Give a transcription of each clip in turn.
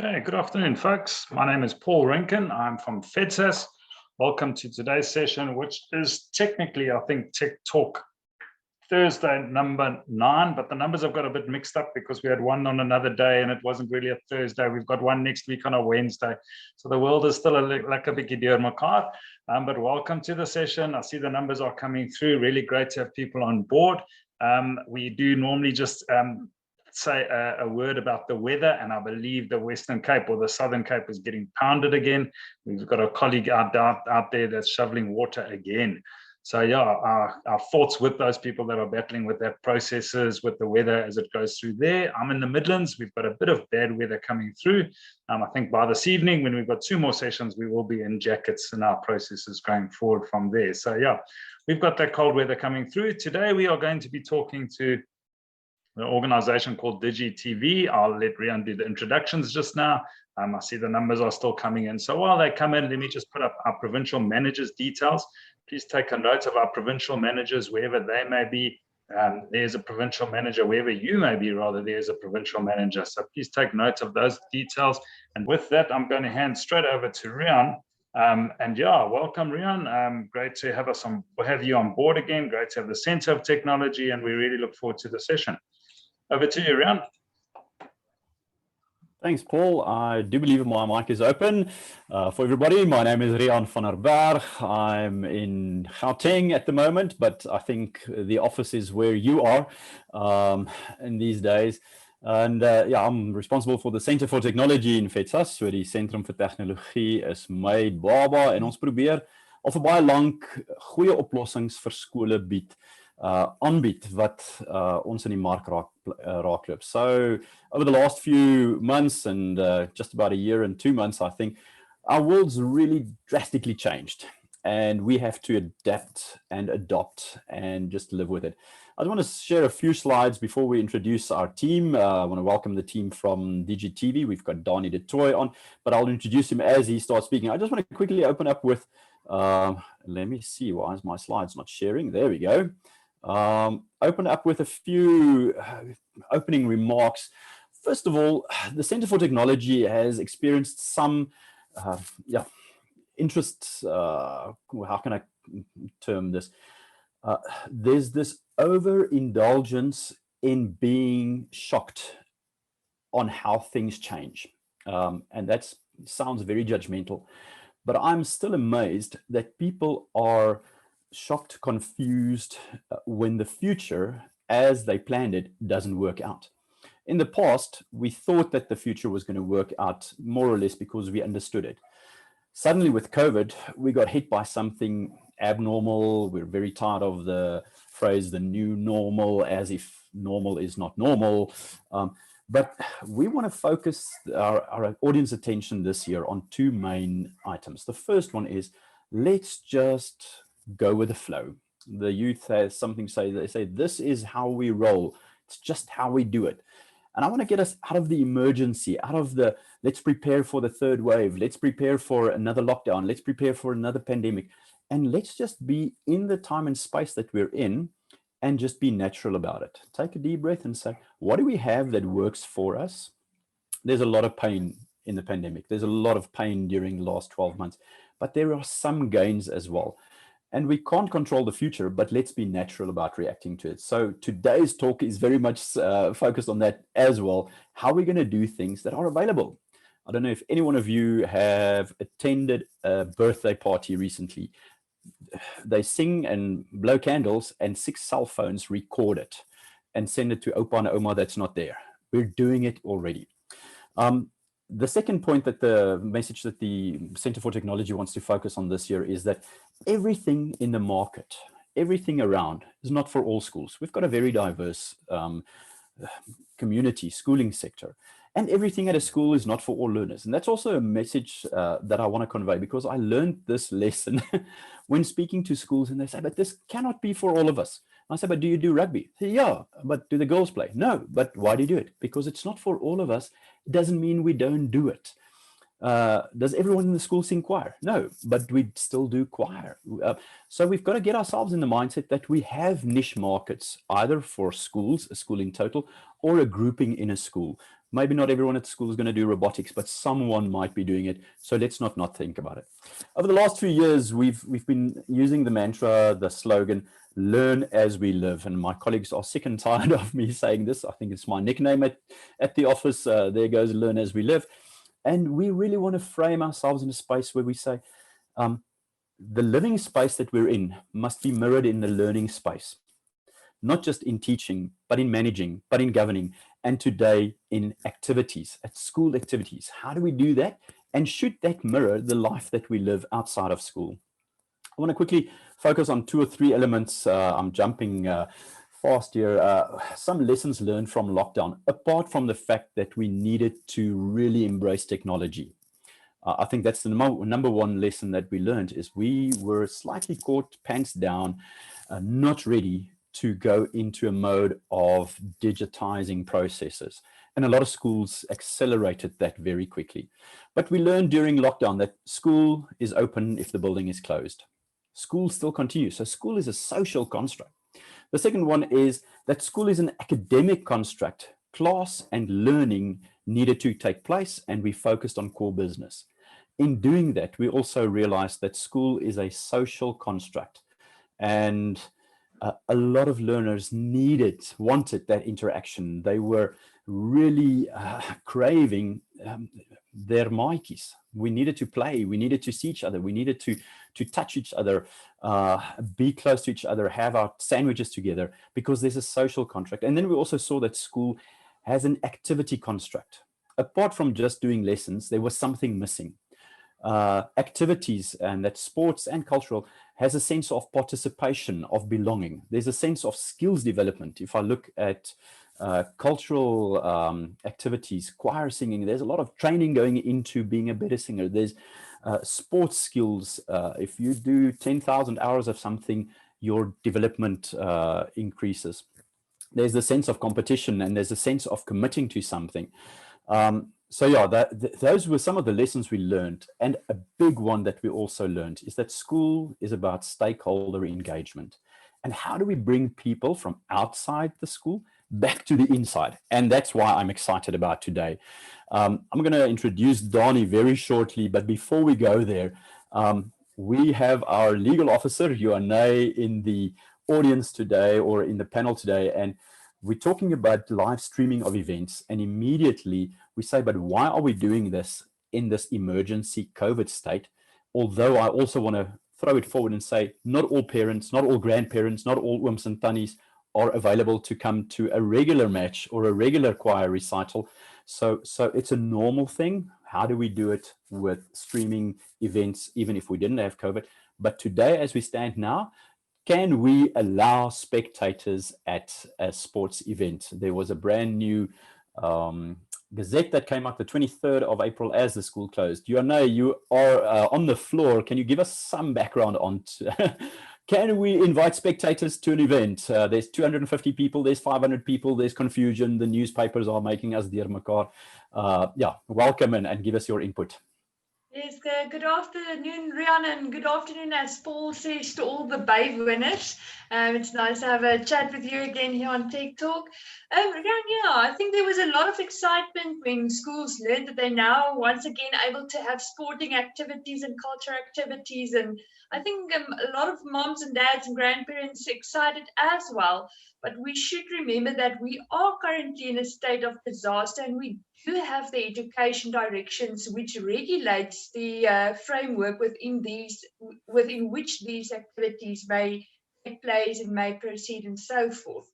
Okay, good afternoon, folks. My name is Paul Rinken. I'm from FEDSAS. Welcome to today's session, which is technically, I think, Tech Talk Thursday number 9, but the numbers have got a bit mixed up because we had one on another day and it wasn't really a Thursday. We've got one next week on a Wednesday. So the world is still like a big deer mekaar. But welcome to the session. I see the numbers are coming through. Really great to have people on board. We do normally just say a word about the weather, and I believe the Western Cape or the Southern Cape is getting pounded again. We've got a colleague out there that's shoveling water again. So yeah, our thoughts with those people that are battling with that processes, with the weather as it goes through there. I'm in the Midlands. We've got a bit of bad weather coming through. I think by this evening, when we've got 2 more sessions, we will be in jackets in our processes going forward from there. So yeah, we've got that cold weather coming through. Today, we are going to be talking to an organization called DigiTV. I'll let Riaan do the introductions just now. I see the numbers are still coming in. So while they come in, let me just put up our provincial managers' details. Please take a note of our provincial managers wherever they may be. There's a provincial manager wherever you may be, rather, there's a provincial manager. So please take note of those details. And with that, I'm going to hand straight over to Riaan. And yeah, welcome, Riaan. Great to have you on board again. Great to have the Centre of Technology, and we really look forward to the session. Over to you, Riaan. Thanks, Paul. I do believe my mic is open. For everybody, my name is Riaan van der Bergh. I'm in Gauteng at the moment, but I think the office is where you are in these days. And yeah, I'm responsible for the Centre for Technology in FEDSAS. So die Sentrum vir Tegnologie is my baba, en ons probeer al vir baie lank goeie oplossings vir skole aanbied wat ons in die mark raakloop. So over the last few months and just about a year and 2 months, I think our world's really drastically changed, and we have to adapt and adopt and just live with it. I want to share a few slides before we introduce our team. I want to welcome the team from DigiTV. We've got Danie du Toit on, but I'll introduce him as he starts speaking. I just want to quickly open up with, let me see, why is my slides not sharing? There we go. Open up with a few opening remarks. First of all, the Centre for Technology has experienced some interest, how can I term this? There's this overindulgence in being shocked on how things change. And that sounds very judgmental, but I'm still amazed that people are shocked, confused when the future, as they planned it, doesn't work out. In the past, we thought that the future was going to work out more or less because we understood it. Suddenly with COVID, we got hit by something abnormal. We're very tired of the phrase, the new normal, as if normal is not normal. But we want to focus our audience attention this year on 2 main items. The first one is, let's just go with the flow. The youth has something to say. They say, this is how we roll. It's just how we do it. And I want to get us out of the emergency, out of the, let's prepare for the 3rd wave. Let's prepare for another lockdown. Let's prepare for another pandemic. And let's just be in the time and space that we're in and just be natural about it. Take a deep breath and say, what do we have that works for us? There's a lot of pain in the pandemic. There's a lot of pain during the last 12 months, but there are some gains as well. And we can't control the future, but let's be natural about reacting to it. So today's talk is very much focused on that as well. How are we going to do things that are available? I don't know if any one of you have attended a birthday party recently. They sing and blow candles, and 6 cell phones record it and send it to Opa and Oma that's not there. We're doing it already. The second point, that the message that the Centre for Technology wants to focus on this year, is that everything in the market, everything around, is not for all schools. We've got a very diverse community, schooling sector, and everything at a school is not for all learners. And that's also a message that I want to convey, because I learned this lesson when speaking to schools, and they say, but this cannot be for all of us. I say, but do you do rugby? Say, yeah, but do the girls play? No, but why do you do it? Because it's not for all of us. It doesn't mean we don't do it. Does everyone in the school sing choir? No, but we still do choir. So we've got to get ourselves in the mindset that we have niche markets, either for schools, a school in total, or a grouping in a school. Maybe not everyone at school is going to do robotics, but someone might be doing it. So let's not think about it. Over the last few years, we've been using the mantra, the slogan, learn as we live. And my colleagues are sick and tired of me saying this. I think it's my nickname at the office. There goes learn as we live. And we really want to frame ourselves in a space where we say, the living space that we're in must be mirrored in the learning space. Not just in teaching, but in managing, but in governing, and today in activities, at school activities. How do we do that? And should that mirror the life that we live outside of school? I want to quickly focus on 2 or 3 elements. I'm jumping fast here. Some lessons learned from lockdown, apart from the fact that we needed to really embrace technology. I think that's the number one lesson that we learned is we were slightly caught pants down, not ready to go into a mode of digitizing processes. And a lot of schools accelerated that very quickly. But we learned during lockdown that school is open if the building is closed. School still continues. So school is a social construct. The second one is that school is an academic construct. Class and learning needed to take place, and we focused on core business. In doing that, we also realized that school is a social construct. And a lot of learners wanted that interaction. They were really craving their maatjies. We needed to play. We needed to see each other. We needed to touch each other, be close to each other, have our sandwiches together, because there's a social contract. And then we also saw that school has an activity construct. Apart from just doing lessons, there was something missing. Activities, and that sports and cultural, has a sense of participation, of belonging. There's a sense of skills development. If I look at cultural activities, choir singing, there's a lot of training going into being a better singer. There's sports skills. If you do 10,000 hours of something, your development increases. There's a sense of competition, and there's a sense of committing to something. So yeah, those were some of the lessons we learned. And a big one that we also learned is that school is about stakeholder engagement. And how do we bring people from outside the school back to the inside? And that's why I'm excited about today. I'm going to introduce Danie very shortly, but before we go there, we have our legal officer, Riaan, in the audience today, or in the panel today, and we're talking about live streaming of events. And immediately we say, but why are we doing this in this emergency COVID state? Although I also want to throw it forward and say, not all parents, not all grandparents, not all ooms and tannies are available to come to a regular match or a regular choir recital. So it's a normal thing. How do we do it with streaming events, even if we didn't have COVID? But today, as we stand now, can we allow spectators at a sports event? There was a brand new gazette that came out the 23rd of April as the school closed. Riaan, you are on the floor. Can you give us some background on can we invite spectators to an event? There's 250 people, there's 500 people, there's confusion. The newspapers are making us deurmekaar. Yeah, welcome and give us your input. Yes, good afternoon, Riaan, and good afternoon, as Paul says, to all the Bywooners. It's nice to have a chat with you again here on Tech Talk. Riaan, yeah, I think there was a lot of excitement when schools learned that they're now once again able to have sporting activities and culture activities. And I think a lot of moms and dads and grandparents are excited as well. But we should remember that we are currently in a state of disaster, and we do have the education directions which regulates the framework within which these activities may take place and may proceed and so forth.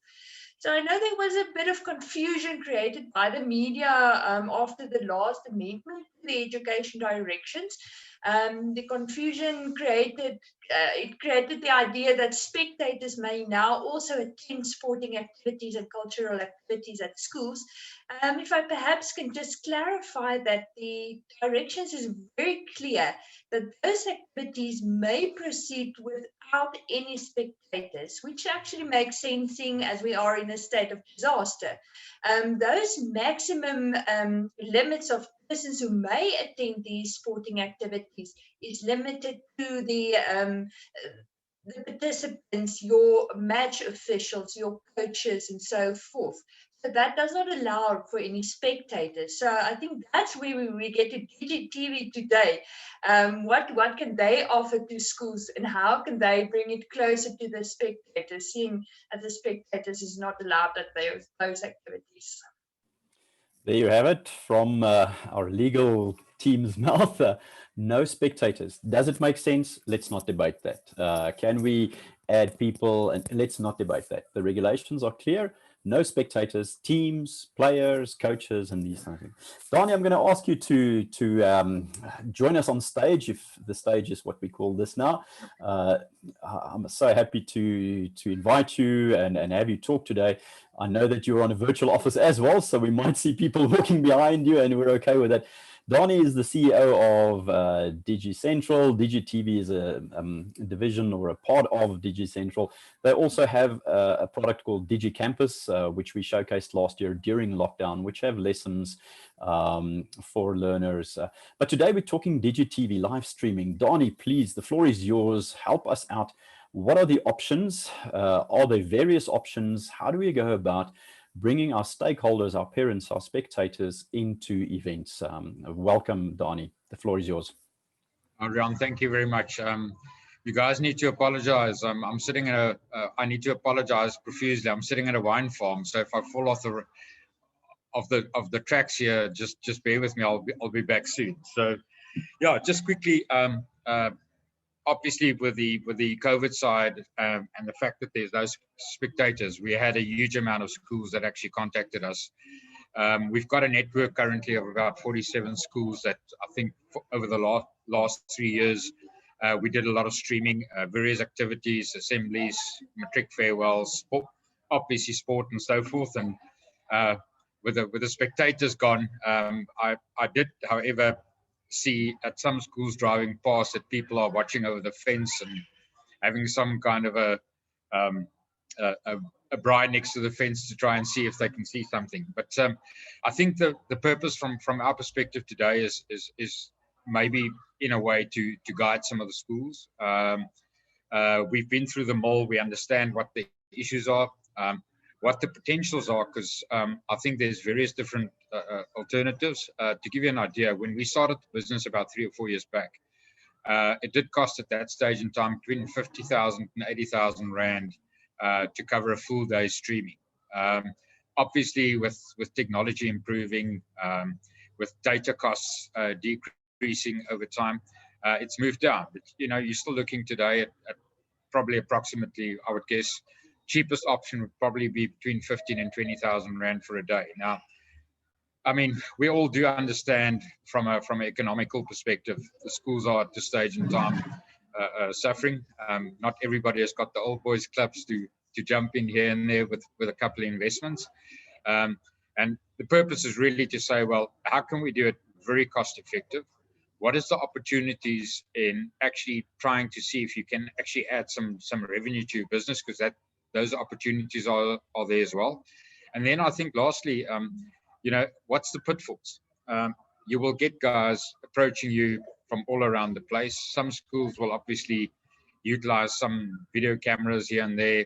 So I know there was a bit of confusion created by the media after the last amendment to the education directions. The confusion created the idea that spectators may now also attend sporting activities and cultural activities at schools. If I perhaps can just clarify that the directions is very clear that those activities may proceed without any spectators, which actually makes sense as we are in a state of disaster. Those maximum limits of persons who may attend these sporting activities is limited to the participants, your match officials, your coaches, and so forth. So that does not allow for any spectators. So I think that's where we get to DigiTV today. What can they offer to schools, and how can they bring it closer to the spectators, seeing that the spectators is not allowed at those activities? There you have it from our legal team's mouth. No spectators. Does it make sense? Let's not debate that. Can we add people? And let's not debate that. The regulations are clear. No spectators, teams, players, coaches, and these things. Danie, I'm going to ask you to join us on stage, if the stage is what we call this now. I'm so happy to invite you and have you talk today. I know that you're on a virtual office as well, so we might see people walking behind you, and we're okay with that. Danie is the CEO of DigiCentral. DigiTV is a division or a part of DigiCentral. They also have a product called DigiCampus, which we showcased last year during lockdown, which have lessons for learners. But today we're talking DigiTV live streaming. Danie, please, the floor is yours. Help us out. What are the options? Are there various options? How do we go about bringing our stakeholders, our parents, our spectators into events? Welcome, Danie. The floor is yours. Riaan, thank you very much. You guys need to apologize. I'm sitting in a. I need to apologize profusely. I'm sitting at a wine farm, so if I fall off the tracks here, just bear with me. I'll be back soon. So, yeah, just quickly. Obviously, with the COVID side and the fact that there's no spectators, we had a huge amount of schools that actually contacted us. We've got a network currently of about 47 schools that I think over the last 3 years, we did a lot of streaming, various activities, assemblies, matric farewells, sport, obviously sport and so forth. And with the spectators gone, I did, however, see at some schools driving past that people are watching over the fence and having some kind of a bride next to the fence to try and see if they can see something. But I think the purpose from our perspective today is maybe in a way to guide some of the schools. We've been through them all. We understand what the issues are, what the potentials are, because I think there's various different alternatives. To give you an idea, when we started the business about 3 or 4 years back, it did cost at that stage in time between 50,000 and 80,000 Rand to cover a full day streaming. Obviously, with technology improving, with data costs decreasing over time, it's moved down. But, you know, you're still looking today at probably approximately, I would guess, cheapest option would probably be between 15 and 20,000 Rand for a day. Now, I mean, we all do understand from an economical perspective, the schools are at this stage in time suffering. Not everybody has got the old boys clubs to jump in here and there with a couple of investments. And the purpose is really to say, well, how can we do it very cost effective? What is the opportunities in actually trying to see if you can actually add some revenue to your business, because those opportunities are there as well. And then I think lastly, you know, what's the pitfalls? You will get guys approaching you from all around the place. Some schools will obviously utilize some video cameras here and there,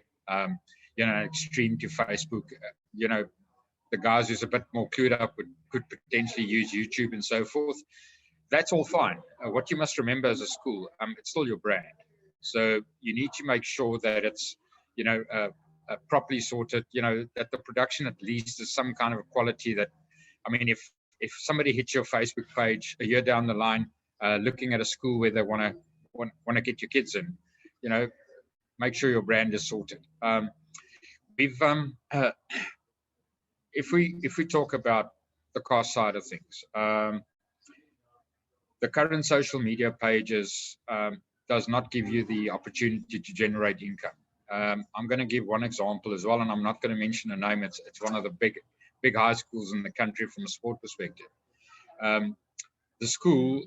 you know, stream to Facebook. You know, the guys who's a bit more clued up could potentially use YouTube and so forth. That's all fine. What you must remember as a school, it's still your brand. So you need to make sure that it's, you know, properly sorted, you know, that the production at least is some kind of a quality that, I mean, if somebody hits your Facebook page a year down the line, looking at a school where they want to get your kids in, you know, make sure your brand is sorted. If we talk about the cost side of things, the current social media pages does not give you the opportunity to generate income. I'm going to give one example as well, and I'm not going to mention a name. It's one of the big high schools in the country from a sport perspective. The school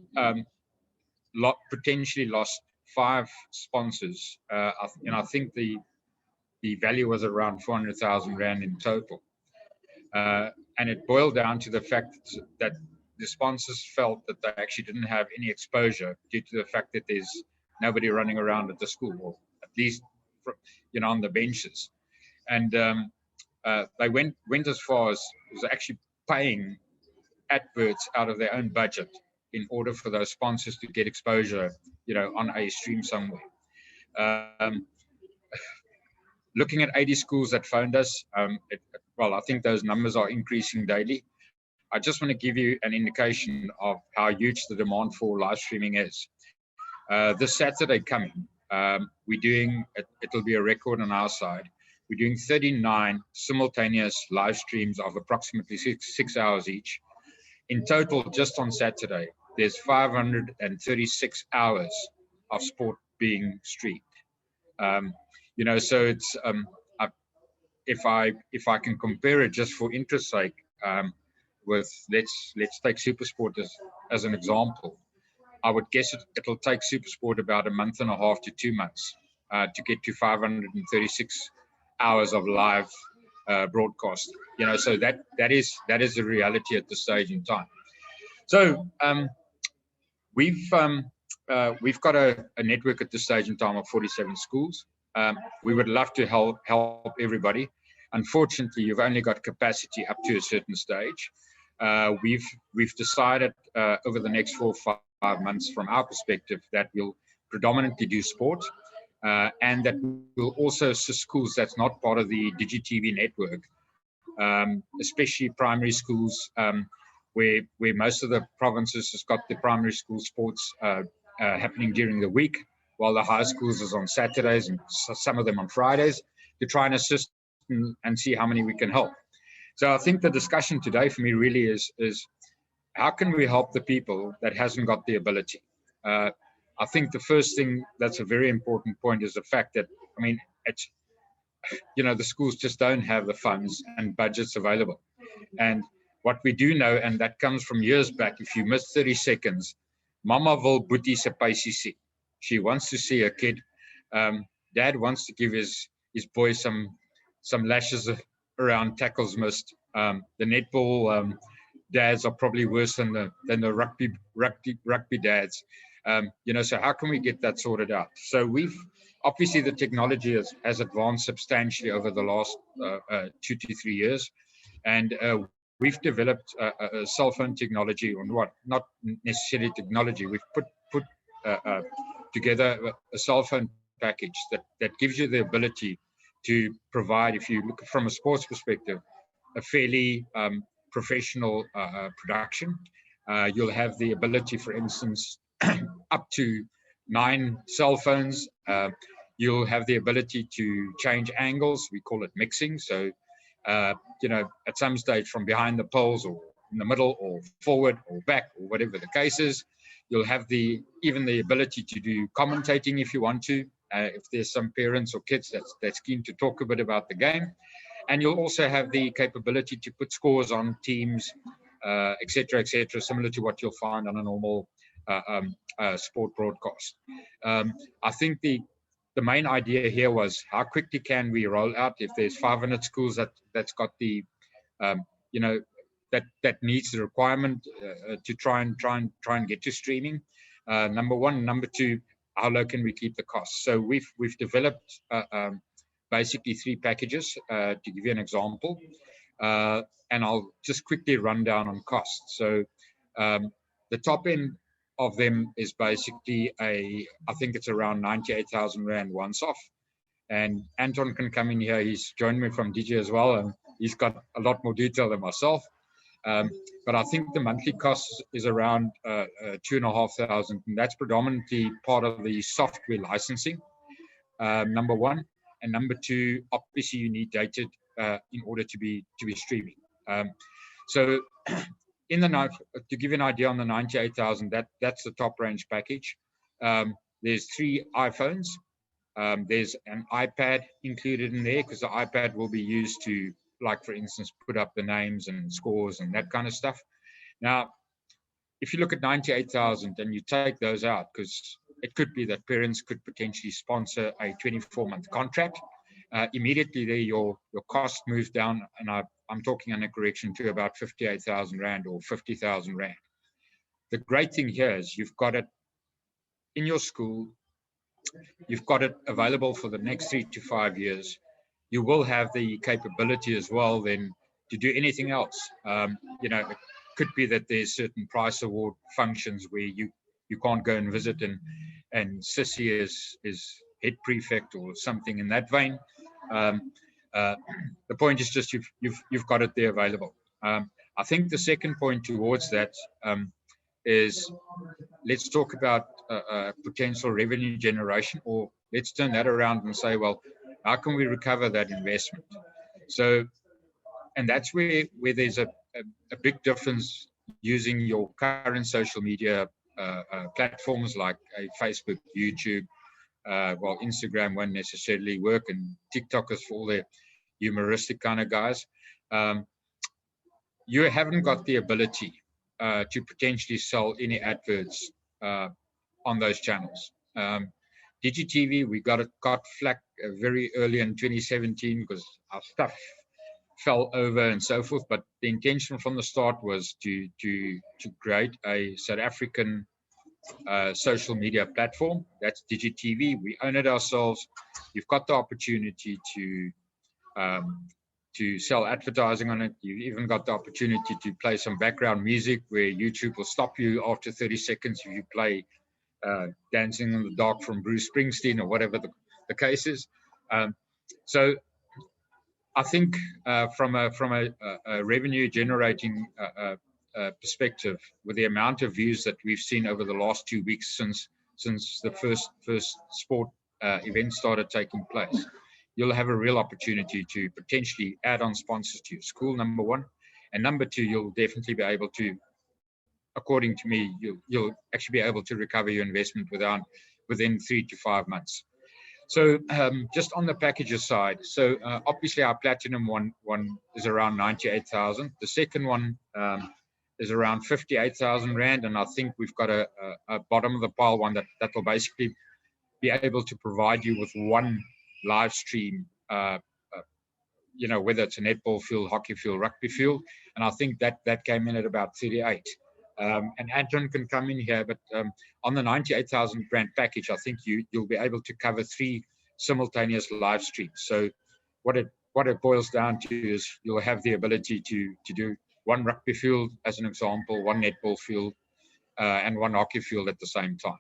potentially lost 5 sponsors, and I think the value was around 400,000 Rand in total. And it boiled down to the fact that the sponsors felt that they actually didn't have any exposure due to the fact that there's nobody running around at the school, or at least, you know, on the benches. And they went as far as actually paying adverts out of their own budget in order for those sponsors to get exposure, on a stream somewhere. Looking at 80 schools that phoned us, well, I think those numbers are increasing daily. I just want to give you an indication of how huge the demand for live streaming is. This Saturday coming, we're doing, it'll be a record on our side. We're doing 39 simultaneous live streams of approximately six hours each. In total, just on Saturday, there's 536 hours of sport being streamed. So it's if I can compare it just for interest's sake, with let's take Supersport as an example. I would guess it'll take Supersport about a month and a half to 2 months to get to 536 hours of live broadcast. So that is the reality at this stage in time. So we've got a network at this stage in time of 47 schools. We would love to help everybody. Unfortunately, you've only got capacity up to a certain stage. We've decided over the next 4 or 5 months, from our perspective, that we'll predominantly do sport, and that we'll also assist schools that's not part of the DigiTV network, especially primary schools, where most of the provinces has got the primary school sports happening during the week, while the high schools is on Saturdays and some of them on Fridays, to try and assist and see how many we can help. So I think the discussion today for me really is how can we help the people that hasn't got the ability? I think the first thing that's a very important point is the fact that, it's, the schools just don't have the funds and budgets available. And what we do know, and that comes from years back, if you miss 30 seconds, Mama wil boetie se paisie see. She wants to see a kid. Dad wants to give his boy some lashes around tackles missed. The netball dads are probably worse than the rugby dads. So how can we get that sorted out? So obviously the technology has advanced substantially over the last 2 to 3 years, and we've developed a cell phone technology, or not necessarily technology. We've put together a cell phone package that gives you the ability to provide, if you look from a sports perspective, a fairly professional production. You'll have the ability, for instance, up to 9 cell phones. You'll have the ability to change angles. We call it mixing. So, at some stage from behind the poles, or in the middle, or forward or back, or whatever the case is, you'll have even the ability to do commentating if you want to. If there's some parents or kids that's keen to talk a bit about the game. And you'll also have the capability to put scores on teams, et cetera, similar to what you'll find on a normal sport broadcast. I think the main idea here was, how quickly can we roll out, if there's 500 schools that's got the, that needs the requirement to try and get to streaming. Number one. Number two, how low can we keep the costs? So we've developed basically 3 packages to give you an example, and I'll just quickly run down on costs. So the top end of them is basically I think it's around 98,000 Rand once off. And Anton can come in here. He's joined me from Digi as well, and he's got a lot more detail than myself. But I think the monthly cost is around 2,500, and that's predominantly part of the software licensing, number one. And number two, obviously you need data in order to be streaming. So in to give you an idea on the 98,000, that's the top range package. There's 3 iPhones. There's an iPad included in there, because the iPad will be used to, like, for instance, put up the names and scores and that kind of stuff. Now, if you look at 98,000 and you take those out, because it could be that parents could potentially sponsor a 24-month contract, immediately there your cost moves down, and I'm talking under correction to about 58,000 Rand or 50,000 Rand. The great thing here is you've got it in your school, you've got it available for the next 3 to 5 years. you will have the capability as well then to do anything else. You know, it could be that there's certain prize award functions where you can't go and visit, and Sissy is head prefect or something in that vein. The point is just you've got it there available. I think the second point towards that is, let's talk about potential revenue generation, or let's turn that around and say, well, how can we recover that investment? So, and that's where there's a big difference using your current social media platforms like Facebook, YouTube. Well, Instagram won't necessarily work, and TikTok is for all the humoristic kind of guys. You haven't got the ability to potentially sell any adverts on those channels. DigiTV, we got flack very early in 2017 because our stuff fell over and so forth. But the intention from the start was to create a South African social media platform. That's DigiTV. We own it ourselves. You've got the opportunity to sell advertising on it. You've even got the opportunity to play some background music where YouTube will stop you after 30 seconds if you play Dancing in the Dark from Bruce Springsteen or whatever the case is. So I think from a revenue generating perspective, with the amount of views that we've seen over the last 2 weeks since the first sport event started taking place, you'll have a real opportunity to potentially add on sponsors to your school, number one. And number two, you'll definitely be able to, according to me, you'll actually be able to recover your investment within 3 to 5 months. So just on the packages side, so obviously our platinum one is around 98,000. The second one is around 58,000 Rand. And I think we've got a bottom of the pile one that will basically be able to provide you with one live stream, you know, whether it's a netball field, hockey field, rugby field. And I think that came in at about 38. And Anton can come in here, but on the 98,000 Rand package, I think you'll be able to cover 3 simultaneous live streams. So what it boils down to is you'll have the ability to do one rugby field, as an example, one netball field, and one hockey field at the same time.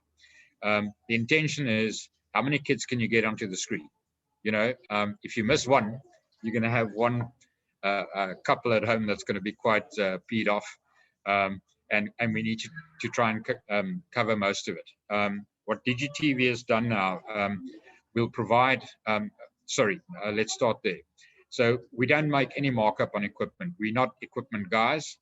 The intention is, how many kids can you get onto the screen? You know, if you miss one, you're going to have one couple at home that's going to be quite peed off. And we need to try and cover most of it. What DigiTV has done now, we'll provide, let's start there. So we don't make any markup on equipment. We're not equipment guys.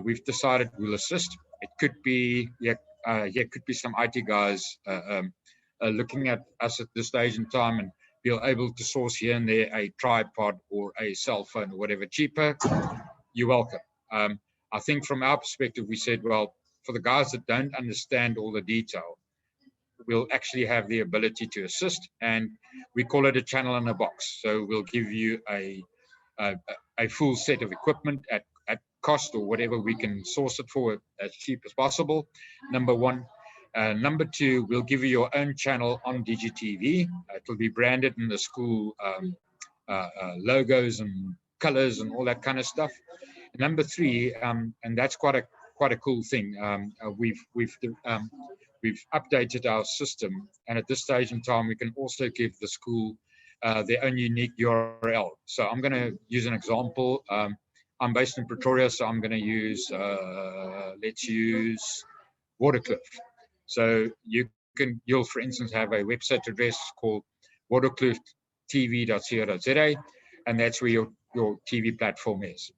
We've decided we'll assist. It could be, could be some IT guys looking at us at this stage in time and be able to source here and there a tripod or a cell phone or whatever cheaper. You're welcome. I think from our perspective, we said, well, for the guys that don't understand all the detail, we'll actually have the ability to assist, and we call it a channel in a box. So we'll give you a full set of equipment at cost, or whatever we can source it for as cheap as possible, number one. Number two, we'll give you your own channel on DigiTV. It will be branded in the school logos and colors and all that kind of stuff. Number three, and that's quite a cool thing. We've updated our system, and at this stage in time, we can also give the school their own unique URL. So I'm going to use an example. I'm based in Pretoria, so I'm going to use, let's use Waterkloof. So you'll, for instance, have a website address called waterklooftv.co.za, and that's where your TV platform is.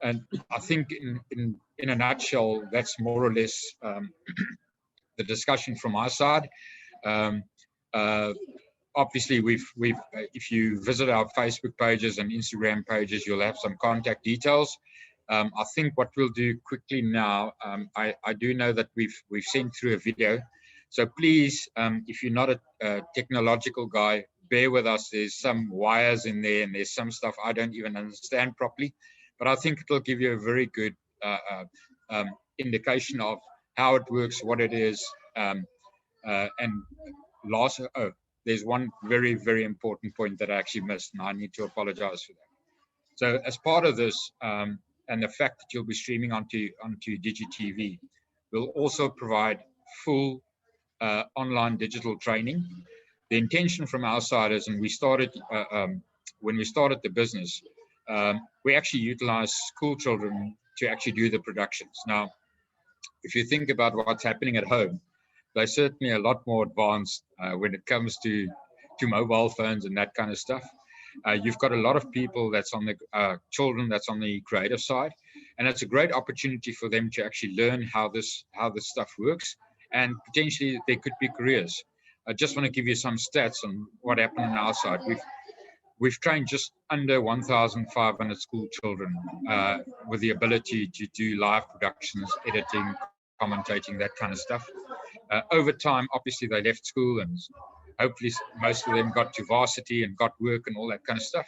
And I think in a nutshell, that's more or less the discussion from our side. Obviously, we've if you visit our Facebook pages and Instagram pages, you'll have some contact details. I think what we'll do quickly now, I do know that we've sent through a video, so please, if you're not a technological guy, bear with us. There's some wires in there, and there's some stuff I don't even understand properly, but I think it'll give you a very good indication of how it works, what it is, and there's one very, very important point that I actually missed, and I need to apologize for that. So as part of this, and the fact that you'll be streaming onto DigiTV, we'll also provide full online digital training. The intention from our side is, and we started, when we started the business, we actually utilize school children to actually do the productions. Now, if you think about what's happening at home, they're certainly a lot more advanced when it comes to mobile phones and that kind of stuff. You've got a lot of people that's on the children that's on the creative side, and it's a great opportunity for them to actually learn how this stuff works, and potentially there could be careers. I just want to give you some stats on what happened on our side. We've trained just under 1,500 school children with the ability to do live productions, editing, commentating, that kind of stuff. Over time, obviously, they left school, and hopefully most of them got to varsity and got work and all that kind of stuff.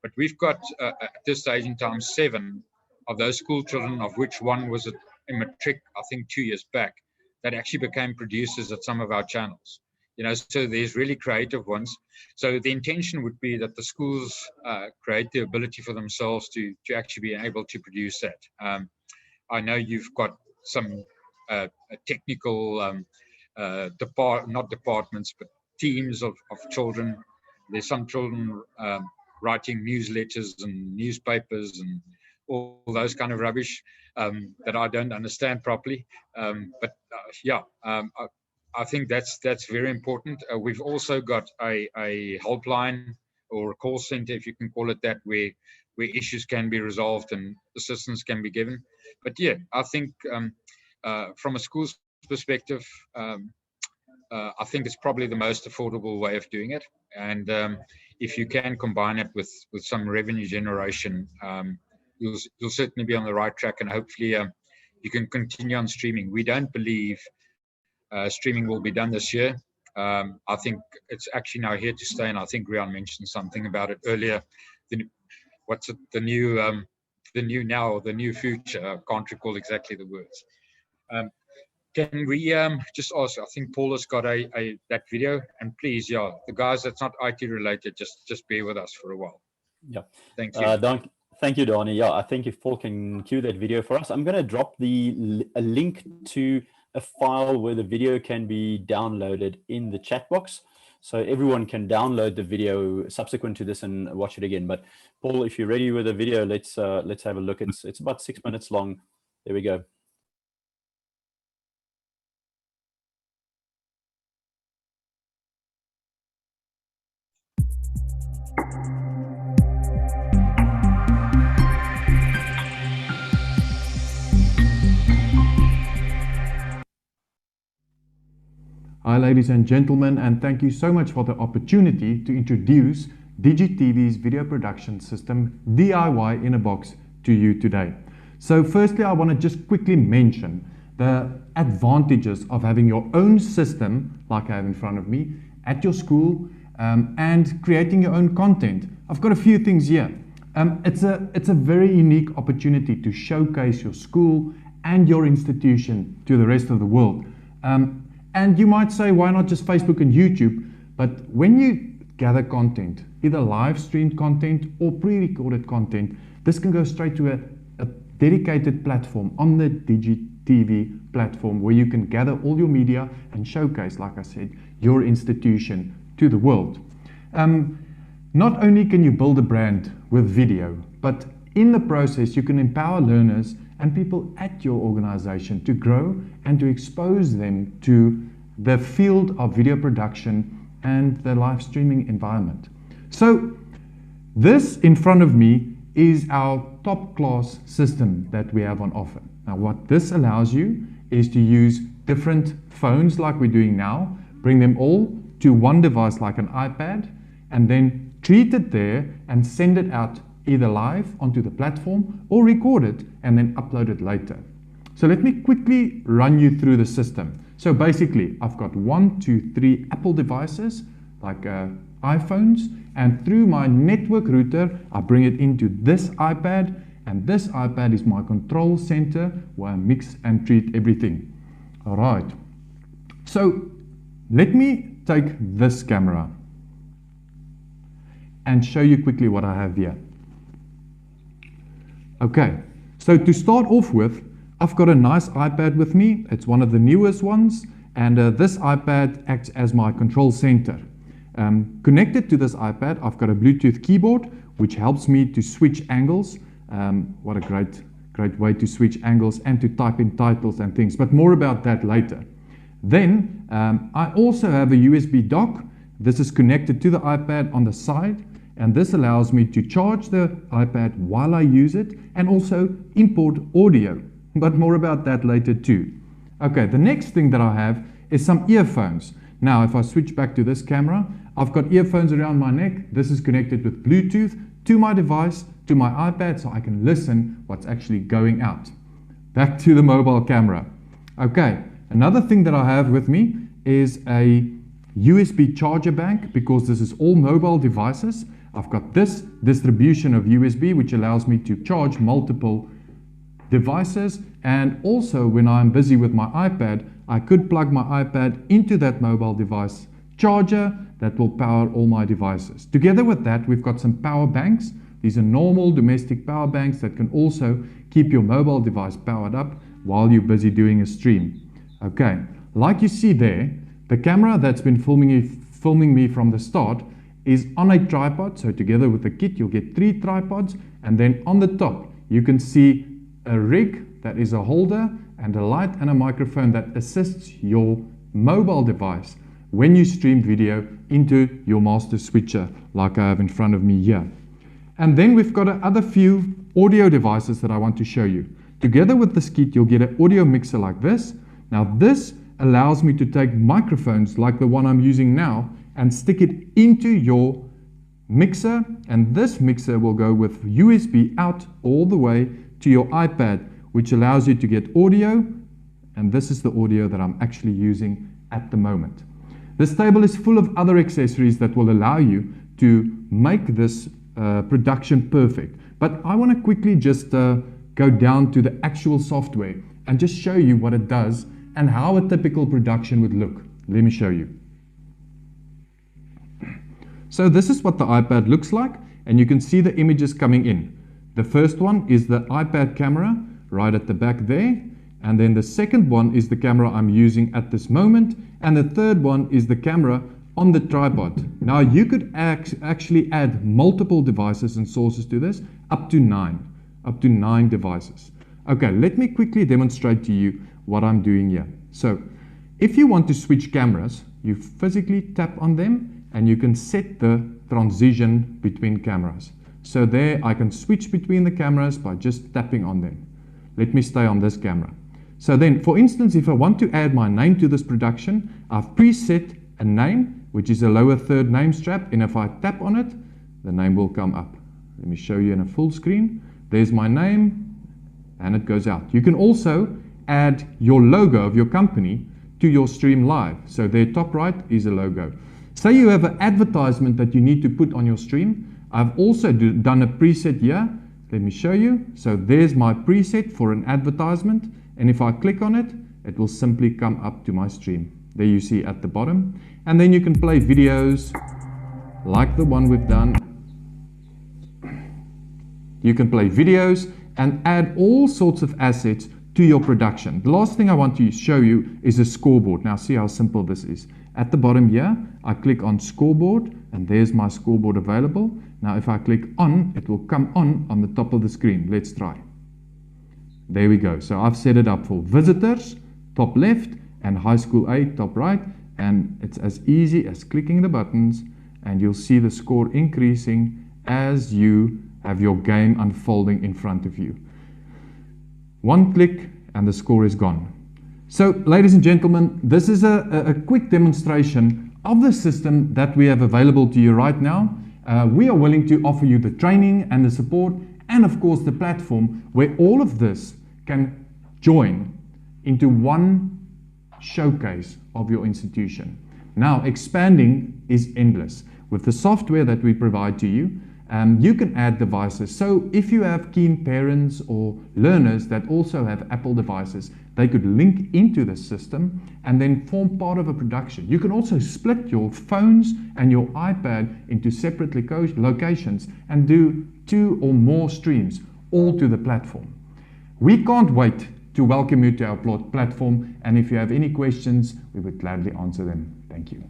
But we've got, at this stage in time, 7 of those school children, of which one was in matric, I think 2 years back, that actually became producers at some of our channels. So there's really creative ones. So the intention would be that the schools create the ability for themselves to actually be able to produce that. I know you've got some technical not departments, but teams of children. There's some children writing newsletters and newspapers and all those kind of rubbish that I don't understand properly. I think that's very important. We've also got a helpline or a call center, if you can call it that, where issues can be resolved and assistance can be given. But yeah, I think from a school's perspective, I think it's probably the most affordable way of doing it. And if you can combine it with some revenue generation, you'll certainly be on the right track, and hopefully you can continue on streaming. We don't believe streaming will be done this year. I think it's actually now here to stay, and I think Riaan mentioned something about it earlier. The new future? I can't recall exactly the words. Can we just ask? I think Paul has got that video, and please, the guys that's not IT related, just bear with us for a while. Yeah, thank you. Thank you, Danie. Yeah, I think if Paul can cue that video for us, I'm going to drop a link to a file where the video can be downloaded in the chat box, so everyone can download the video subsequent to this and watch it again. But Paul, if you're ready with the video, let's have a look. It's about 6 minutes long. There we go. Hi ladies and gentlemen, and thank you so much for the opportunity to introduce DigiTV's video production system, DIY in a Box, to you today. So firstly, I want to just quickly mention the advantages of having your own system, like I have in front of me, at your school, and creating your own content. I've got a few things here. It's a very unique opportunity to showcase your school and your institution to the rest of the world. And you might say, why not just Facebook and YouTube? But when you gather content, either live streamed content or pre-recorded content, this can go straight to a dedicated platform on the DigiTV platform, where you can gather all your media and showcase, like I said, your institution to the world. Not only can you build a brand with video, but in the process, you can empower learners and people at your organization to grow and to expose them to the field of video production and the live streaming environment. So this in front of me is our top class system that we have on offer. Now what this allows you is to use different phones like we're doing now, bring them all to one device like an iPad, and then treat it there and send it out either live onto the platform or record it and then upload it later. So let me quickly run you through the system. So basically, I've got 1, 2, 3 Apple devices like iPhones, and through my network router, I bring it into this iPad, and this iPad is my control center where I mix and treat everything. All right. So let me take this camera. and show you quickly what I have here. Okay, so to start off with, I've got a nice iPad with me. It's one of the newest ones, and this iPad acts as my control center. Connected to this iPad, I've got a Bluetooth keyboard, which helps me to switch angles. What a great way to switch angles and to type in titles and things, but more about that later. Then I also have a USB dock. This is connected to the iPad on the side, and this allows me to charge the iPad while I use it and also import audio, but more about that later too. Okay, the next thing that I have is some earphones. Now, if I switch back to this camera, I've got earphones around my neck. This is connected with Bluetooth to my device, to my iPad, so I can listen what's actually going out. Back to the mobile camera. Okay, another thing that I have with me is a USB charger bank, because this is all mobile devices. I've got this distribution of USB, which allows me to charge multiple devices, and also when I'm busy with my iPad, I could plug my iPad into that mobile device charger that will power all my devices. Together with that, we've got some power banks. These are normal domestic power banks that can also keep your mobile device powered up while you're busy doing a stream. Okay, like you see there, the camera that's been filming me from the start is on a tripod. So together with the kit, you'll get 3 tripods, and then on the top, you can see a rig that is a holder and a light and a microphone that assists your mobile device when you stream video into your master switcher like I have in front of me here. And then we've got other few audio devices that I want to show you. Together with this kit, you'll get an audio mixer like this. Now this allows me to take microphones like the one I'm using now and stick it into your mixer, and this mixer will go with USB out all the way to your iPad, which allows you to get audio, and this is the audio that I'm actually using at the moment. This table is full of other accessories that will allow you to make this production perfect. But I want to quickly just go down to the actual software and just show you what it does and how a typical production would look. Let me show you. So this is what the iPad looks like, and you can see the images coming in. The first one is the iPad camera right at the back there, and then the second one is the camera I'm using at this moment, and the third one is the camera on the tripod. Now you could actually add multiple devices and sources to this, up to 9 devices. Okay, let me quickly demonstrate to you what I'm doing here. So if you want to switch cameras, you physically tap on them and you can set the transition between cameras. So there I can switch between the cameras by just tapping on them. Let me stay on this camera. So then, for instance, if I want to add my name to this production, I've preset a name, which is a lower third name strap, and if I tap on it, the name will come up. Let me show you in a full screen. There's my name, and it goes out. You can also add your logo of your company to your stream live. So there, top right is a logo. Say you have an advertisement that you need to put on your stream. I've also done a preset here. Let me show you. So there's my preset for an advertisement, and if I click on it, it will simply come up to my stream. There you see at the bottom. And then you can play videos like the one we've done. You can play videos and add all sorts of assets to your production. The last thing I want to show you is a scoreboard. Now see how simple this is. At the bottom here, I click on Scoreboard, and there's my scoreboard available. Now if I click on, it will come on the top of the screen. Let's try. There we go. So I've set it up for visitors, top left, and high school A, top right, and it's as easy as clicking the buttons, and you'll see the score increasing as you have your game unfolding in front of you. One click and the score is gone. So, ladies and gentlemen, this is a quick demonstration of the system that we have available to you right now. We are willing to offer you the training and the support, and of course the platform where all of this can join into one showcase of your institution. Now, expanding is endless. With the software that we provide to you, you can add devices. So if you have keen parents or learners that also have Apple devices, they could link into the system and then form part of a production. You can also split your phones and your iPad into separate locations and do 2 or more streams, all to the platform. We can't wait to welcome you to our platform, and if you have any questions, we would gladly answer them. Thank you.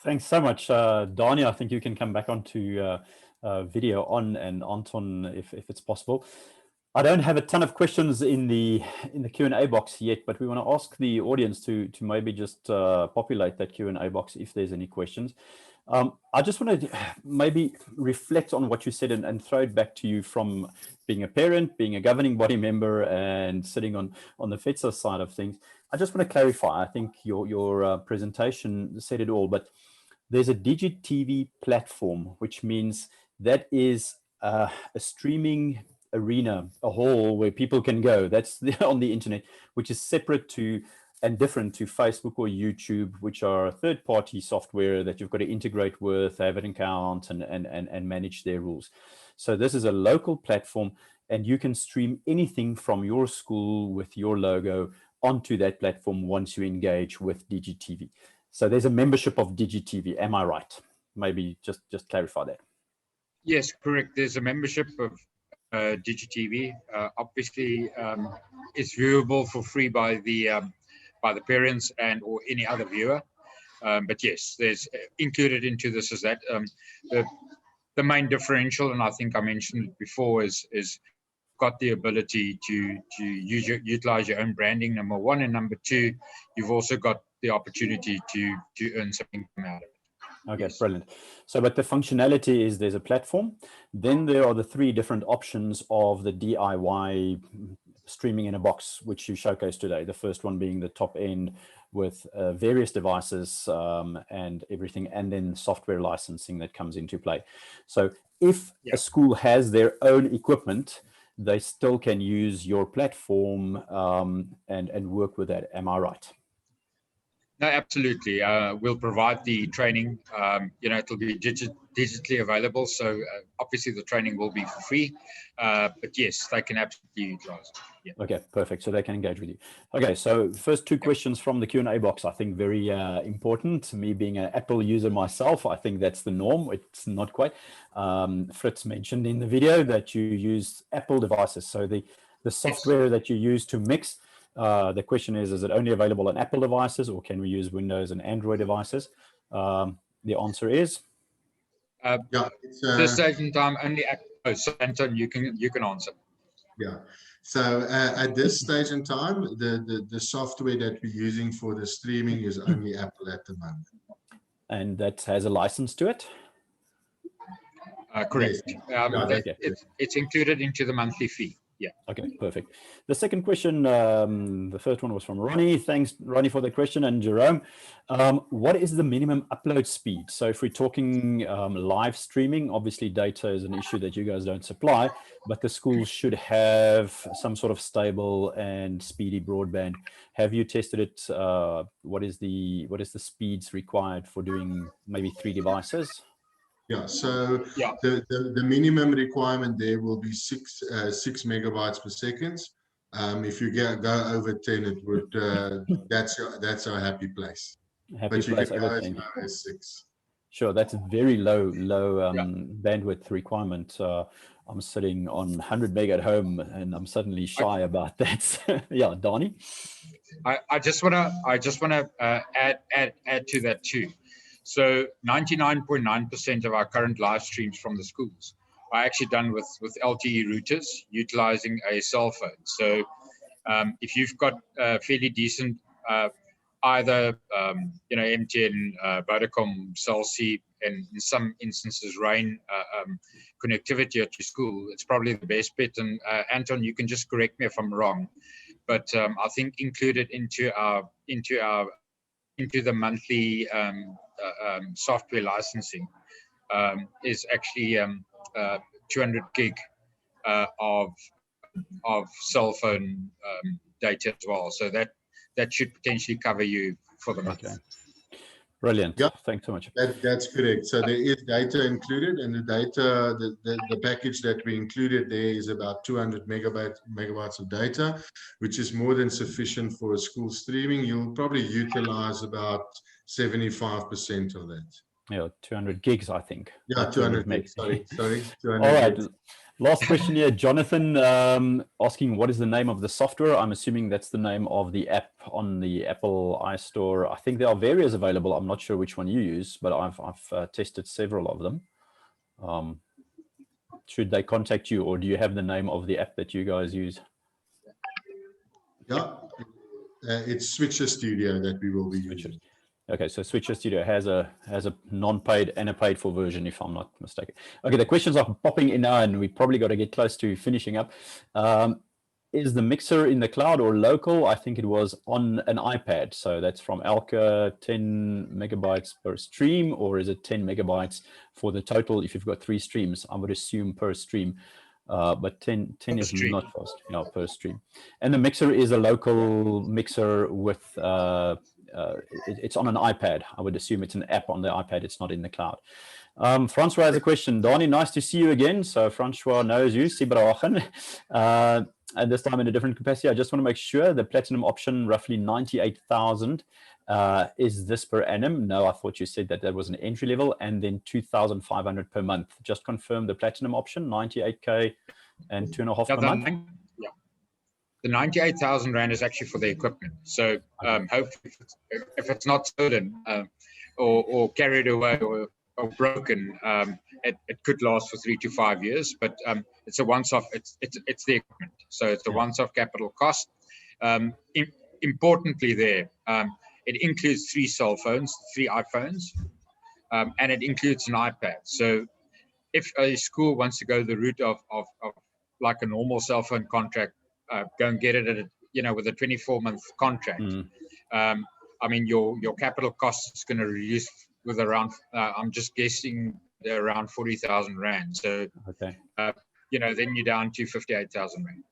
Thanks so much, Danie. I think you can come back onto video on, and Anton, if it's possible. I don't have a ton of questions in the Q&A box yet, but we want to ask the audience to maybe just populate that Q&A box if there's any questions. I just want to maybe reflect on what you said and throw it back to you from being a parent, being a governing body member, and sitting on the FEDSAS side of things. I just want to clarify. I think your presentation said it all, but there's a DigiTV platform, which means that is a streaming arena, a hall where people can go. That's on the internet, which is separate to and different to Facebook or YouTube, which are third-party software that you've got to integrate with, have an account, and manage their rules. So this is a local platform, and you can stream anything from your school with your logo onto that platform once you engage with DigiTV. So there's a membership of DigiTV. Am I right? Maybe just clarify that. Yes, correct. There's a membership of DigiTV. Obviously, it's viewable for free by the parents and or any other viewer. But yes, there's included into this is that the main differential, and I think I mentioned it before, is got the ability to utilize your own branding, number one, and number two, you've also got the opportunity to earn something out of it. Okay, yes. Brilliant. So, but the functionality is there's a platform, then there are the 3 different options of the DIY streaming in a box, which you showcased today. The first one being the top end with various devices and everything, and then software licensing that comes into play. So if a school has their own equipment, they still can use your platform and work with that. Am I right? No, absolutely. We'll provide the training. It'll be digitally available. So obviously the training will be for free. But yes, they can absolutely utilize it. Yeah. Okay, perfect. So they can engage with you. Okay, so first 2 questions from the Q&A box, I think very important. Me being an Apple user myself, I think that's the norm. It's not quite. Fritz mentioned in the video that you use Apple devices. So the software that you use to mix, the question is it only available on Apple devices, or can we use Windows and Android devices? The answer is? This stage in time, only Apple. So Anton, you can answer. Yeah. So at this stage in time, the software that we're using for the streaming is only Apple at the moment. And that has a license to it? Correct. Yes. It's included into the monthly fee. Yeah. Okay, perfect. The second question, the first one was from Ronnie. Thanks, Ronnie, for the question. And Jerome, what is the minimum upload speed? So if we're talking live streaming, obviously data is an issue that you guys don't supply, but the schools should have some sort of stable and speedy broadband. Have you tested it? What is the speeds required for doing maybe 3 devices? Yeah, so the minimum requirement there will be 6 megabytes per second. If you go over 10, it would that's our happy place. Happy place over 10. 6. Sure, that's a very low bandwidth requirement. I'm sitting on 100 meg at home, and I'm suddenly shy about that. Yeah, Danie. I just wanna add to that too. So 99.9% of our current live streams from the schools are actually done with LTE routers utilizing a cell phone. So if you've got fairly decent either MTN, Vodacom, Cell C, and in some instances Rain connectivity at your school, it's probably the best bet. And Anton, you can just correct me if I'm wrong, but I think included into the monthly software licensing is actually 200 gig of cell phone data as well. So that should potentially cover you for the month. Okay. Brilliant. Yeah. Thanks so much. That's correct. So there is data included, and the data, the package that we included there is about 200 megabytes of data, which is more than sufficient for a school streaming. You'll probably utilize about 75% of that. Yeah, 200 gigs, I think. Yeah, 200 meg. Sorry, 200 All right. gigs. Last question here, Jonathan, asking what is the name of the software? I'm assuming that's the name of the app on the Apple iStore. I think there are various available. I'm not sure which one you use, but I've tested several of them. Should they contact you, or do you have the name of the app that you guys use? Yeah, it's Switcher Studio that we will be using. Okay, so Switcher Studio has a non-paid and a paid-for version, if I'm not mistaken. Okay, the questions are popping in now, and we probably got to get close to finishing up. Is the mixer in the cloud or local? I think it was on an iPad. So that's from Alka, 10 megabytes per stream, or is it 10 megabytes for the total if you've got 3 streams? I would assume per stream. But 10 is not fast, per stream. And the mixer is a local mixer with... it's on an iPad. I would assume it's an app on the iPad. It's not in the cloud. Francois has a question. Danie, nice to see you again. So Francois knows you. Sibrachen. And this time in a different capacity. I just want to make sure the platinum option, roughly 98,000. Is this per annum? No, I thought you said that was an entry level, and then 2,500 per month. Just confirm the platinum option, 98K and 2.5 per month. The 98,000 Rand is actually for the equipment. So hopefully, if it's not stolen or carried away or broken, it could last for 3 to 5 years. But it's a once-off. It's the equipment. So it's a once-off capital cost. Importantly, there it includes 3 cell phones, 3 iPhones, and it includes an iPad. So if a school wants to go the route of like a normal cell phone contract, go and get it at with a 24-month contract. I mean, your capital cost is going to reduce with around, I'm just guessing, around 40,000 Rand. So, okay. Then you're down to 58,000 Rand.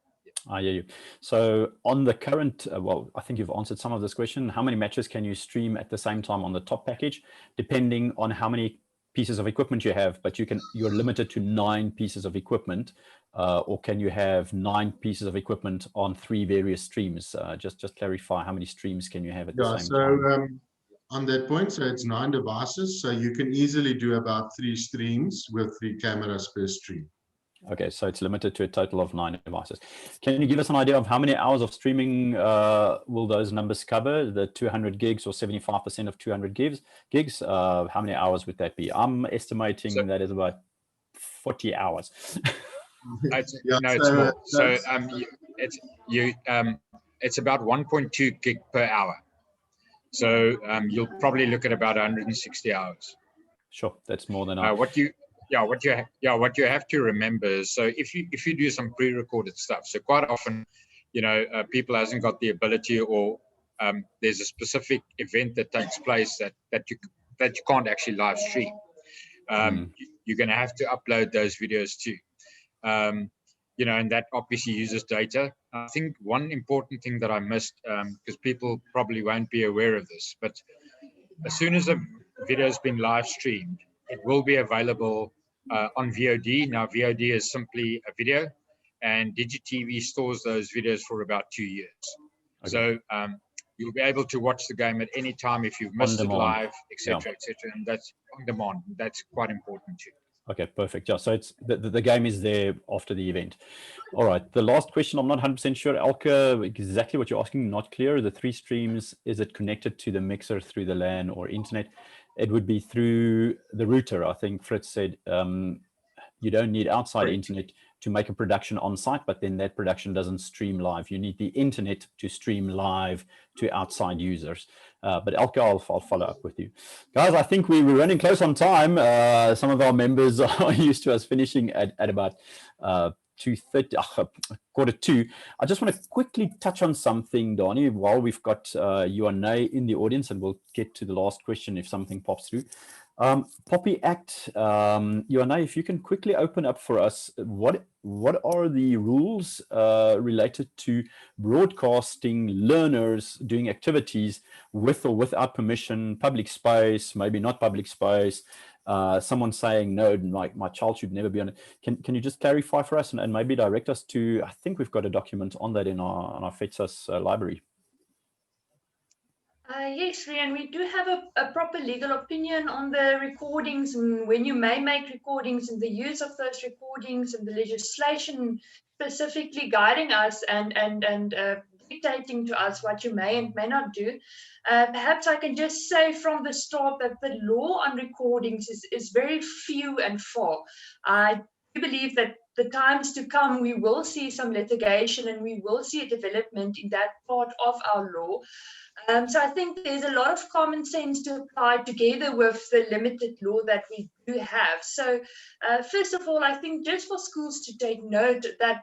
I hear you. So on the current, well, I think you've answered some of this question. How many matches can you stream at the same time on the top package, depending on how many pieces of equipment you have? But you're limited to 9 pieces of equipment, or can you have 9 pieces of equipment on 3 various streams? Just clarify, how many streams can you have at the same time? On that point, so it's 9 devices, so you can easily do about 3 streams with 3 cameras per stream. Okay, so it's limited to a total of 9 devices. Can you give us an idea of how many hours of streaming will those numbers cover? The 200 gigs or 75% of 200 gigs? How many hours would that be? I'm estimating that is about 40 hours. It's more. So it's about 1.2 gig per hour. So you'll probably look at about 160 hours. Sure, that's more than what you have to remember is, so if you do some pre-recorded stuff, so quite often, people hasn't got the ability, or there's a specific event that takes place that you can't actually live stream. You're going to have to upload those videos too. And that obviously uses data. I think one important thing that I missed, because people probably won't be aware of this, but as soon as a video has been live streamed, it will be available on VOD. Now, VOD is simply a video, and DigiTV stores those videos for about 2 years. Okay. So you'll be able to watch the game at any time if you've missed it live, etc., etc. And that's on demand. That's quite important too. Okay, perfect. Yeah, so it's the game is there after the event. All right, the last question, I'm not 100% sure, Alka, exactly what you're asking, not clear. The 3 streams, is it connected to the mixer through the LAN or internet? It would be through the router. I think Fritz said you don't need outside internet to make a production on site, but then that production doesn't stream live. You need the internet to stream live to outside users. But Elke, I'll follow up with you. Guys, I think we're running close on time. Some of our members are used to us finishing at about 2:30, 1:45. I just want to quickly touch on something, Danie, while we've got you and Nay in the audience, and we'll get to the last question if something pops through. Poppy Act, Joanna, if you can quickly open up for us, what are the rules related to broadcasting learners doing activities with or without permission, public space, maybe not public space, someone saying, no, my child should never be on it. Can you just clarify for us and maybe direct us to, I think we've got a document on that in our FEDSAS library. Yes, Riaan, we do have a proper legal opinion on the recordings and when you may make recordings and the use of those recordings and the legislation specifically guiding us and dictating to us what you may and may not do. Perhaps I can just say from the start that the law on recordings is very few and far. I do believe that the times to come, we will see some litigation and we will see a development in that part of our law. So I think there's a lot of common sense to apply together with the limited law that we do have. So first of all, I think just for schools to take note that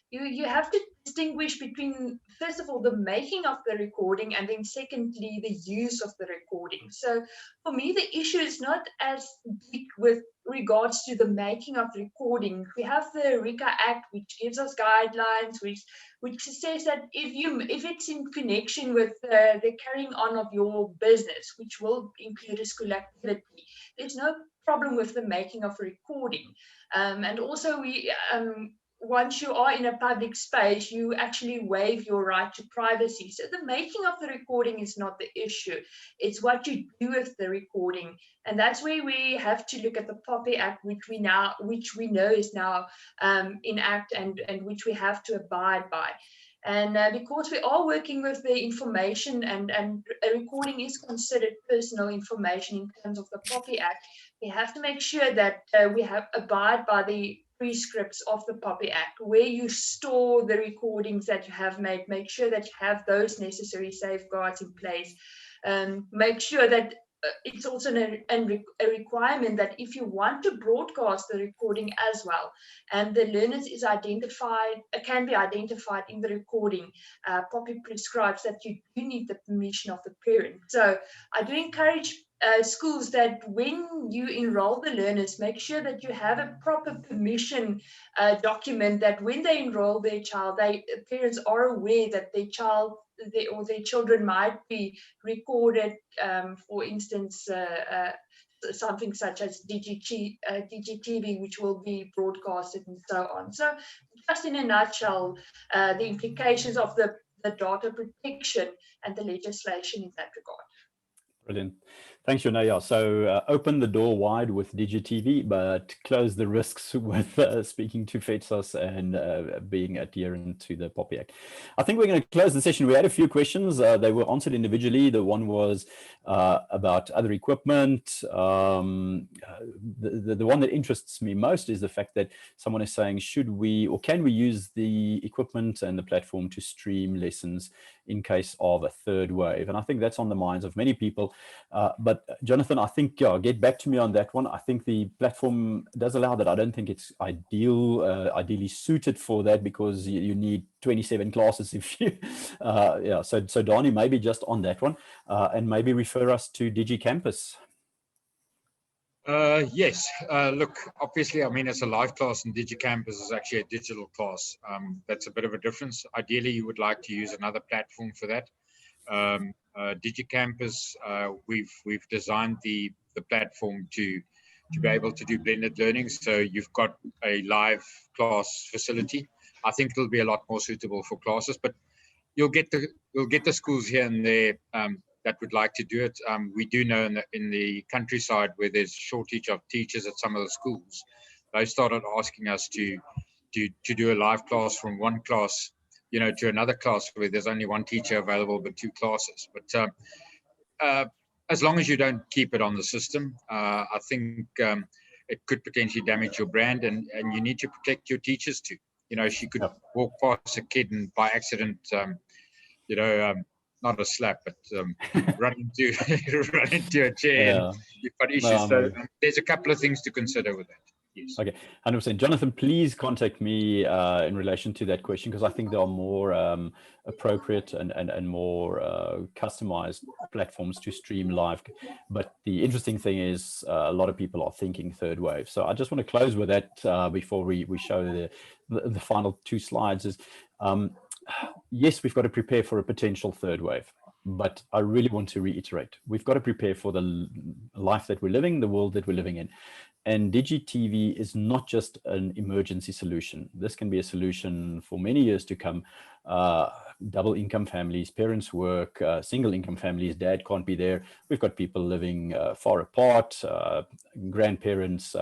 you have to distinguish between, first of all, the making of the recording and then secondly, the use of the recording. So for me, the issue is not as big with regards to the making of the recording. We have the RICA Act, which gives us guidelines, which says that if it's in connection with the carrying on of your business, which will include a school activity, there's no problem with the making of a recording. And also once you are in a public space, you actually waive your right to privacy. So the making of the recording is not the issue. It's what you do with the recording. And that's where we have to look at the Poppy Act, which we know is now in act and which we have to abide by. And because we are working with the information and a recording is considered personal information in terms of the Poppy Act, we have to make sure that we abide by the prescripts of the Poppy Act, where you store the recordings that you have made. Make sure that you have those necessary safeguards in place. Make sure that it's also a requirement that if you want to broadcast the recording as well, and the learners is can be identified in the recording, Poppy prescribes that you do need the permission of the parent. So I do encourage schools that when you enroll the learners, make sure that you have a proper permission document that when they enroll their child, parents are aware that their child or their children might be recorded, for instance, something such as DigiTV, which will be broadcasted and so on. So just in a nutshell, the implications of the data protection and the legislation in that regard. Brilliant. Thanks, Jonaya. So open the door wide with DigiTV, but close the risks with speaking to FEDSAS and being adherent to the Poppy Act. I think we're going to close the session. We had a few questions. They were answered individually. The one was about other equipment. The one that interests me most is the fact that someone is saying, should we or can we use the equipment and the platform to stream lessons in case of a third wave? And I think that's on the minds of many people. But Jonathan, I think, get back to me on that one. I think the platform does allow that. I don't think it's ideally suited for that, because you need 27 classes if you, So Danie, maybe just on that one, and maybe refer us to DigiCampus. Yes, look, obviously, I mean, it's a live class and DigiCampus is actually a digital class. That's a bit of a difference. Ideally, you would like to use another platform for that. DigiCampus, we've designed the platform to be able to do blended learning. So you've got a live class facility. I think it'll be a lot more suitable for classes, but we'll get the schools here and there that would like to do it. We do know in the countryside where there's shortage of teachers at some of the schools, they started asking us to do a live class from one class, to another class where there's only one teacher available but two classes. But as long as you don't keep it on the system, I think it could potentially damage your brand, and you need to protect your teachers too. She could walk past a kid and by accident, not a slap, but run into a chair. And you've got issues. So there's a couple of things to consider with that. Yes. Okay, 100%. Jonathan, please contact me in relation to that question, because I think there are more appropriate and more customized platforms to stream live. But the interesting thing is a lot of people are thinking third wave. So I just want to close with that before we show the final two slides is, yes, we've got to prepare for a potential third wave. But I really want to reiterate, we've got to prepare for the life that we're living, the world that we're living in. And DigiTV is not just an emergency solution. This can be a solution for many years to come. Double income families, parents work, single income families, dad can't be there. We've got people living far apart, grandparents,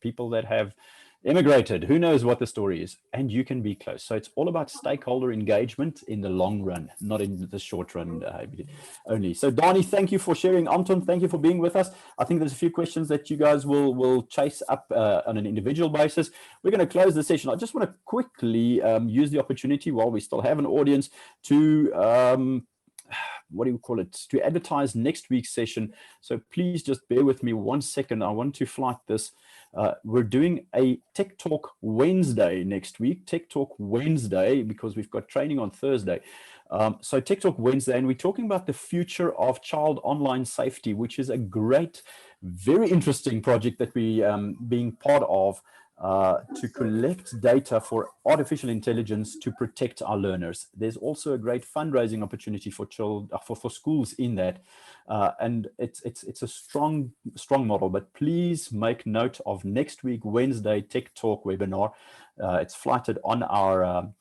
people that have immigrated, who knows what the story is, and you can be close. So it's all about stakeholder engagement in the long run, not in the short run only. So Danie, thank you for sharing. Anton, thank you for being with us. I think there's a few questions that you guys will chase up on an individual basis. We're going to close the session. I just want to quickly use the opportunity while we still have an audience to what do you call it, to advertise next week's session. So please just bear with me 1 second. I want to flight this. We're doing a Tech Talk Wednesday next week, Tech Talk Wednesday, because we've got training on Thursday. So Tech Talk Wednesday, and we're talking about the future of child online safety, which is a great, very interesting project that we being part of to collect data for artificial intelligence to protect our learners. There's also a great fundraising opportunity for schools in that, and it's a strong model. But please make note of next week Wednesday Tech Talk webinar. It's flighted on our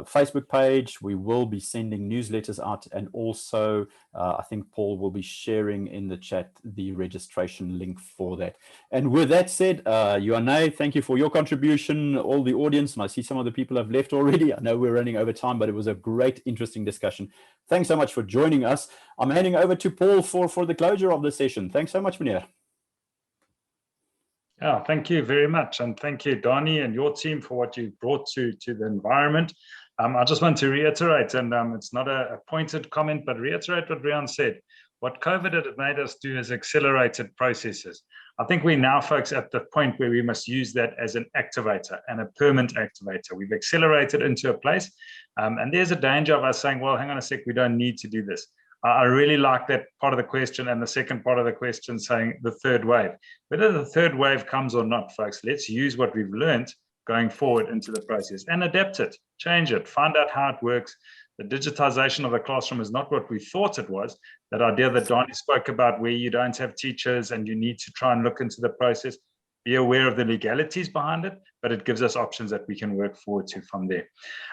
Facebook page. We will be sending newsletters out, and also I think Paul will be sharing in the chat the registration link for that. And with that said, Riaan, thank you for your contribution, all the audience, and I see some of the people have left already. I know we're running over time, but it was a great, interesting discussion. Thanks so much for joining us. I'm handing over to Paul for the closure of the session. Thanks so much, Meneer. Yeah, thank you very much. And thank you, Danie, and your team for what you've brought to the environment. I just want to reiterate, and it's not a pointed comment, but reiterate what Riaan said. What COVID had made us do is accelerated processes. I think we now, folks, at the point where we must use that as an activator and a permanent activator. We've accelerated into a place, and there's a danger of us saying, well, hang on a sec, we don't need to do this. I really like that part of the question, and the second part of the question saying the third wave. Whether the third wave comes or not, folks, let's use what we've learned going forward into the process and adapt it, change it, find out how it works. The digitization of the classroom is not what we thought it was. That idea that Danie spoke about, where you don't have teachers and you need to try and look into the process, be aware of the legalities behind it, but it gives us options that we can work forward to from there.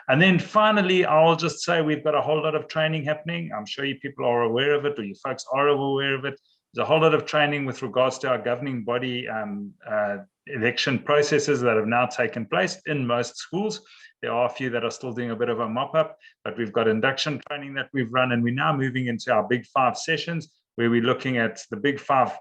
And then finally, I'll just say we've got a whole lot of training happening. I'm sure you people are aware of it, or you folks are aware of it. There's a whole lot of training with regards to our governing body election processes that have now taken place in most schools. There are a few that are still doing a bit of a mop-up, but we've got induction training that we've run, and we're now moving into our big 5 sessions where we're looking at the big 5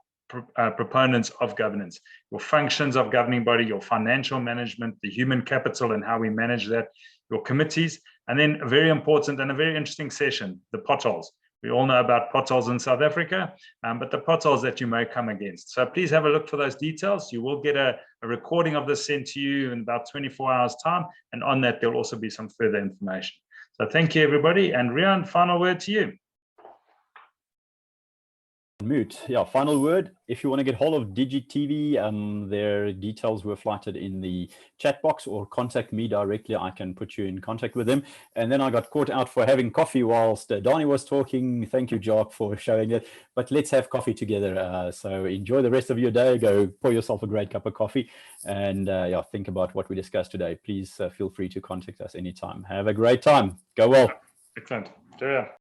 proponents of governance, your functions of governing body, your financial management, the human capital and how we manage that, your committees, and then a very important and a very interesting session, the potholes. We all know about potholes in South Africa, but the potholes that you may come against. So please have a look for those details. You will get a recording of this sent to you in about 24 hours time, and on that there'll also be some further information. So thank you, everybody, and Riaan, final word to you. Mute. Yeah, final word. If you want to get hold of DigiTV, their details were flighted in the chat box, or contact me directly. I can put you in contact with them. And then I got caught out for having coffee whilst Danie was talking. Thank you, Jock, for showing it. But let's have coffee together. So enjoy the rest of your day. Go pour yourself a great cup of coffee, and yeah, think about what we discussed today. Please feel free to contact us anytime. Have a great time. Go well. Excellent. Cheerio.